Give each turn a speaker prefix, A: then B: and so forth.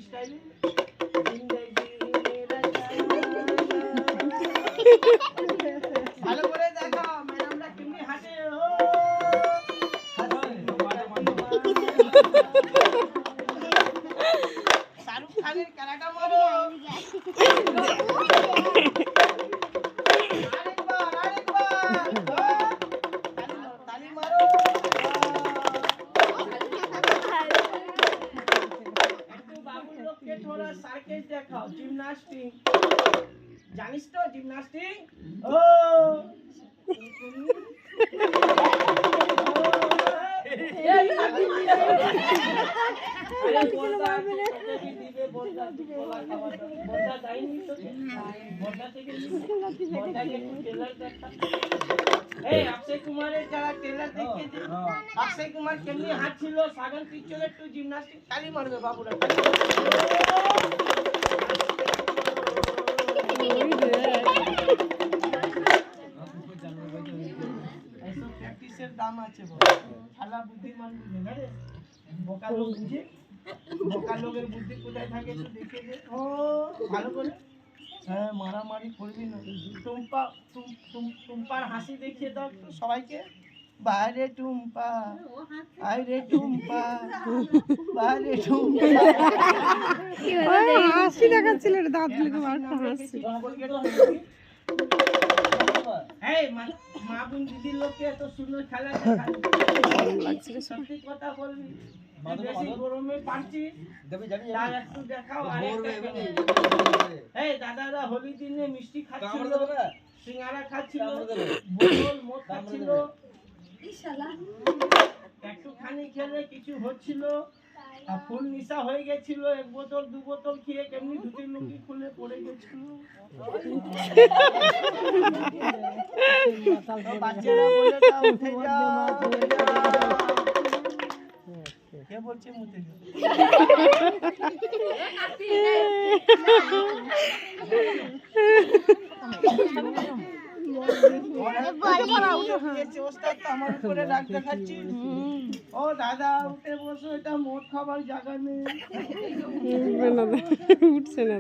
A: স্টাইলে ভালো করে দেখো ম্যাডামরা কেমনি হাঁটে। শাহরুখ খানের ক্যারাটা মারো। তালি মারো। একটু বাবুর লোককে থোড়া সার্কেস দেখাও, জিমনাস্টিক। জানিস তো জিমনাস্টিক? ও अक्षय कुमार टेलर देखिए अक्षय कुमार केमनी हाঁটছিল সাগর পিকচারে একটু জিমনাস্টিক তালি মারবে বাবুরা। ऐसा प्रैक्टिसের দাম আছে বাবা। শালা বুদ্ধিমান বুঝে না রে, বোকা লোক বুঝে। বোকা লোকের বুদ্ধি কোথায় থাকে একটু দেখে দে। ও ভালো করে হ্যাঁ মারামারি করবি না। টুম্পার হাসি দেখিয়ে দাও একটু সবাইকে। বাইরে টুম্পা আইরে টুম্পা বাইরে টুম্পা
B: হাসি দেখাচ্ছিল দাঁত লেগে হাসি।
A: এই মা বোন দিদির লোককে এত সুন্দর খেলা সত্যি কথা বলবি, বেশি গরমে পারছিস তার একটু দেখাও। এই দাদারা হোলি দিনে মিষ্টি খাচ্ছিল, সিঙ্গারা খাচ্ছিল, বোতল মদ খাচ্ছিল, একটুখানি খেলে কিছু হচ্ছিল আর ফুল নিশা হয়ে গেছিল। এক বোতল দু বোতল খেয়ে কেমনি ধুতির লুঙ্গি খুলে পড়ে গেছিল। বাচ্চারা বলে তা উঠে যাও কে বলছে মুতে আমার উপরে রাগ দেখাচ্ছিস? ও দাদা উঠে বসো, এটা মদ খাবার জায়গা নেই।
B: উঠছে না।